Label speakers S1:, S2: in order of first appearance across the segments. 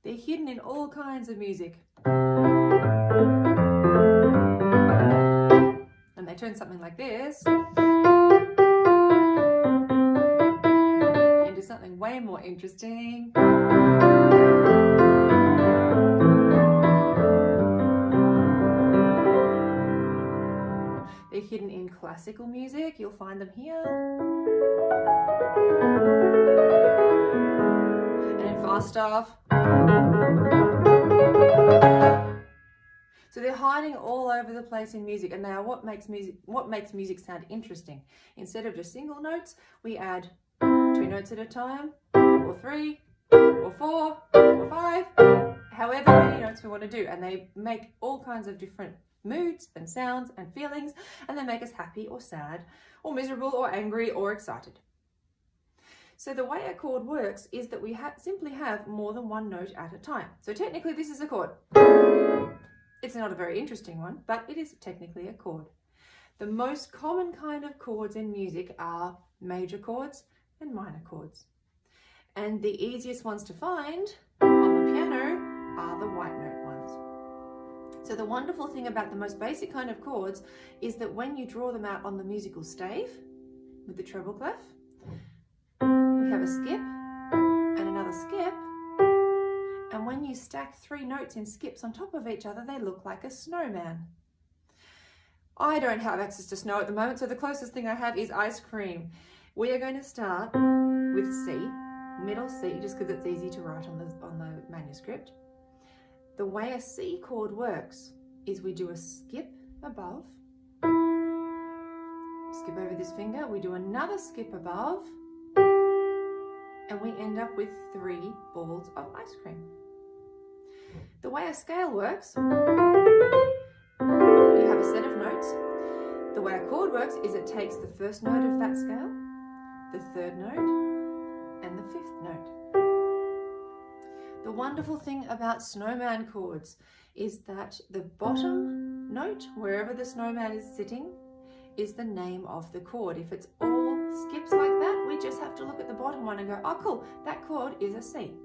S1: They're hidden in all kinds of music. And they turn something like this into something way more interesting. They're hidden in classical music. You'll find them here. And in fast stuff. So they're hiding all over the place in music, and they are what makes music sound interesting. Instead of just single notes, we add 2 notes at a time, or 3, or 4, or 5, however many notes we want to do. And they make all kinds of different moods and sounds and feelings, and they make us happy or sad or miserable or angry or excited. So the way a chord works is that we simply have more than 1 note at a time. So technically this is a chord. It's not a very interesting one, but it is technically a chord. The most common kind of chords in music are major chords and minor chords. And the easiest ones to find on the piano are the white note ones. So the wonderful thing about the most basic kind of chords is that when you draw them out on the musical stave with the treble clef, we have a skip and another skip, and when you stack 3 notes in skips on top of each other, they look like a snowman. I don't have access to snow at the moment, so the closest thing I have is ice cream. We are going to start with C, middle C, just because it's easy to write on the manuscript. The way a C chord works is we do a skip above, skip over this finger, we do another skip above, and we end up with 3 balls of ice cream. The way a scale works, you have a set of notes. The way a chord works is it takes the first note of that scale, the 3rd note, and the 5th note. The wonderful thing about snowman chords is that the bottom note, wherever the snowman is sitting, is the name of the chord. If it's all skips like that, we just have to look at the bottom one and go, oh cool, that chord is a C.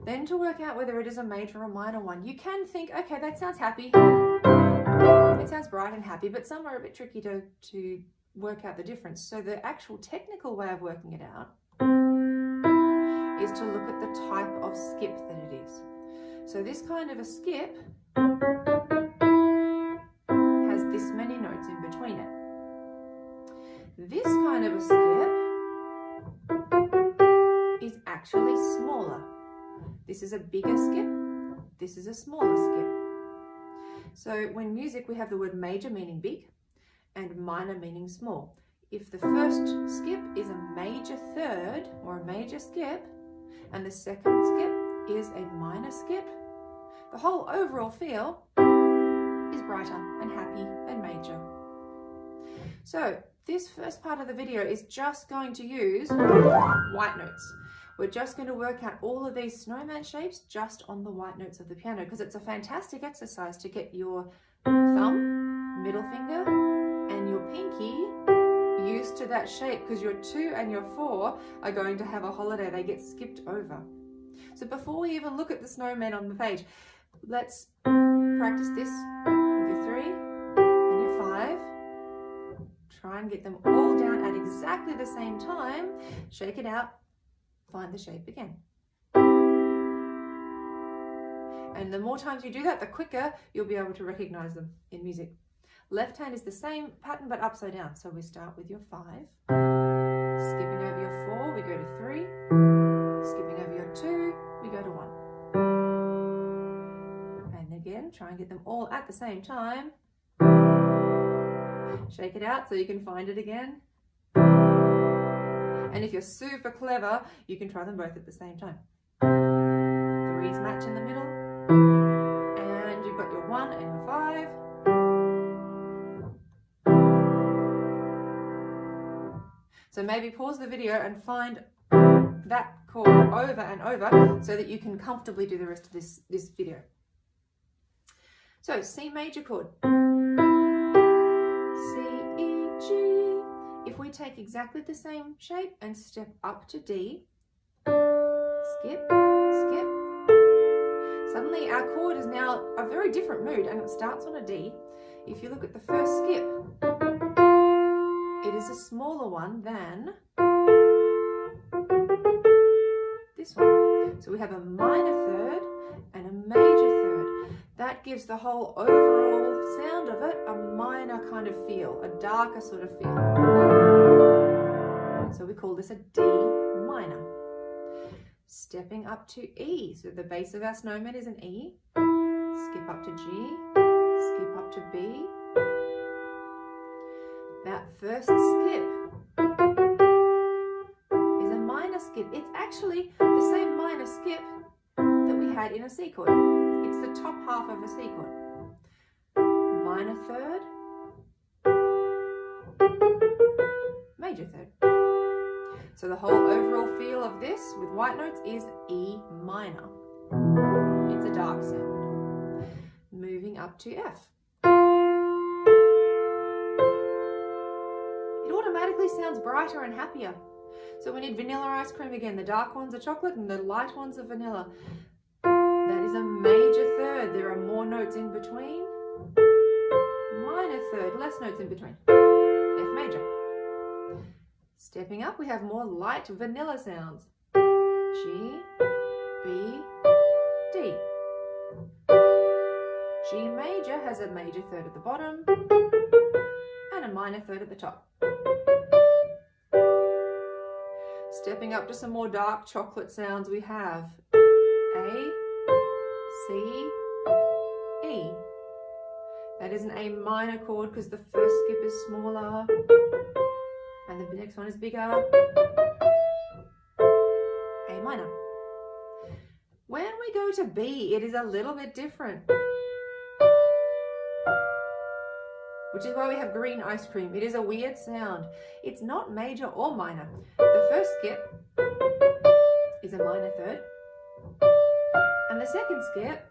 S1: Then to work out whether it is a major or minor one, you can think, okay, that sounds happy. It sounds bright and happy, but some are a bit tricky to work out the difference. So the actual technical way of working it out is to look at the type of skip that it is. So this kind of a skip has this many notes in between it. This kind of a skip is actually smaller. This is a bigger skip, this is a smaller skip. So when music, we have the word major meaning big and minor meaning small. If the first skip is a major third or a major skip, and the second skip is a minor skip, the whole overall feel is brighter and happy and major. So this first part of the video is just going to use white notes. We're just going to work out all of these snowman shapes just on the white notes of the piano, because it's a fantastic exercise to get your thumb, middle finger, and your pinky used to that shape, because your 2 and your 4 are going to have a holiday. They get skipped over. So before we even look at the snowman on the page, let's practice this with your 3 and your 5. Try and get them all down at exactly the same time. Shake it out. Find the shape again. And the more times you do that, the quicker you'll be able to recognize them in music. Left hand is the same pattern but upside down. So we start with your 5, skipping over your 4, we go to 3, skipping over your 2, we go to 1. And again, try and get them all at the same time. Shake it out so you can find it again. And if you're super clever, you can try them both at the same time. 3s match in the middle, and you've got your 1 and your 5. So maybe pause the video and find that chord over and over so that you can comfortably do the rest of this video. So C major chord. If we take exactly the same shape and step up to D, skip, skip, Suddenly our chord is now a very different mood, and it starts on a D. If you look at the first skip, it is a smaller one than this one. So we have a minor third and a major third. That gives the whole overall sound of it a minor kind of feel, a darker sort of feel. So we call this a D minor. Stepping up to E. So the base of our snowman is an E. Skip up to G. Skip up to B. That first skip is a minor skip. It's actually the same minor skip that we had in a C chord. It's the top half of a C chord. Minor third, major third. So the whole overall feel of this with white notes is E minor. It's a dark sound. Moving up to F. It automatically sounds brighter and happier. So we need vanilla ice cream again. The dark ones are chocolate and the light ones are vanilla. That is a major third. There are more notes in between. Minor third, less notes in between. F major. Stepping up, we have more light vanilla sounds. G, B, D. G major has a major third at the bottom and a minor third at the top. Stepping up to some more dark chocolate sounds, we have A, C, E. That is an A minor chord because the first skip is smaller and the next one is bigger. A minor. When we go to B, it is a little bit different, which is why we have green ice cream. It is a weird sound. It's not major or minor. The first skip is a minor third, and the second skip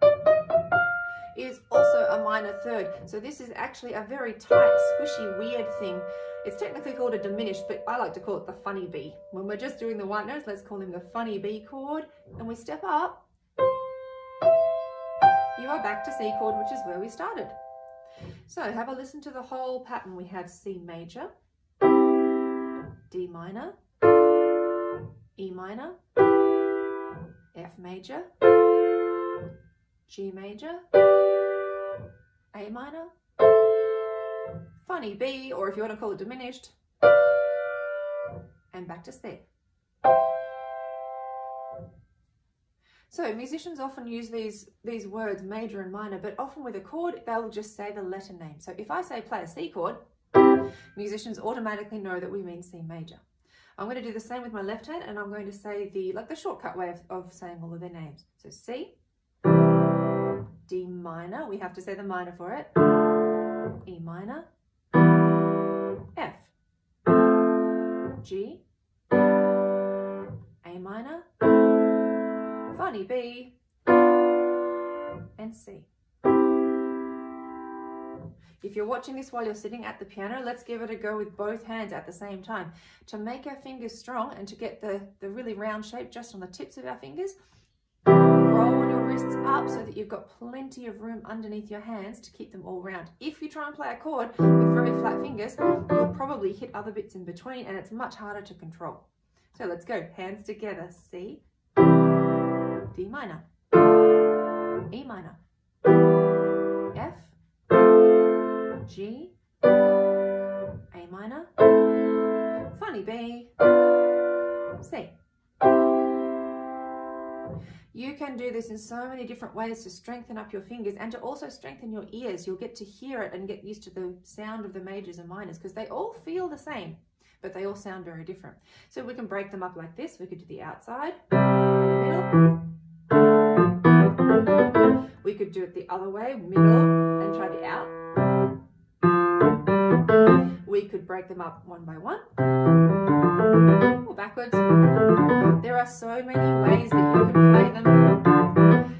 S1: is also a minor third. So this is actually a very tight, squishy, weird thing. It's technically called a diminished, but I like to call it the funny B. When we're just doing the white notes, let's call him the funny B chord, and we step up. You are back to C chord, which is where we started. So have a listen to the whole pattern. We have C major, D minor, E minor, F major, G major, A minor, funny B, or if you want to call it diminished, and back to C. So musicians often use these words major and minor, but often with a chord, they'll just say the letter name. So if I say play a C chord, musicians automatically know that we mean C major. I'm going to do the same with my left hand, and I'm going to say the shortcut way of saying all of their names. So C, D minor, we have to say the minor for it, E minor, F, G, A minor, funny B, and C. If you're watching this while you're sitting at the piano, let's give it a go with both hands at the same time. To make our fingers strong and to get the really round shape just on the tips of our fingers, roll your wrists up so that you've got plenty of room underneath your hands to keep them all round. If you try and play a chord with very flat fingers, you'll probably hit other bits in between and it's much harder to control. So let's go, hands together. C, D minor, E minor, F, G, A minor, funny B, C. You can do this in so many different ways to strengthen up your fingers and to also strengthen your ears. You'll get to hear it and get used to the sound of the majors and minors because they all feel the same, but they all sound very different. So we can break them up like this. We could do the outside and the middle. We could do it the other way, middle, and try the out. We could break them up one by one or backwards. There are so many ways that you can play them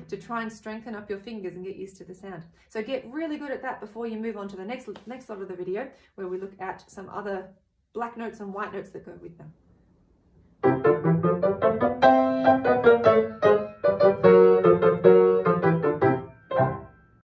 S1: to try and strengthen up your fingers and get used to the sound. So get really good at that before you move on to the next lot of the video, where we look at some other black notes and white notes that go with them.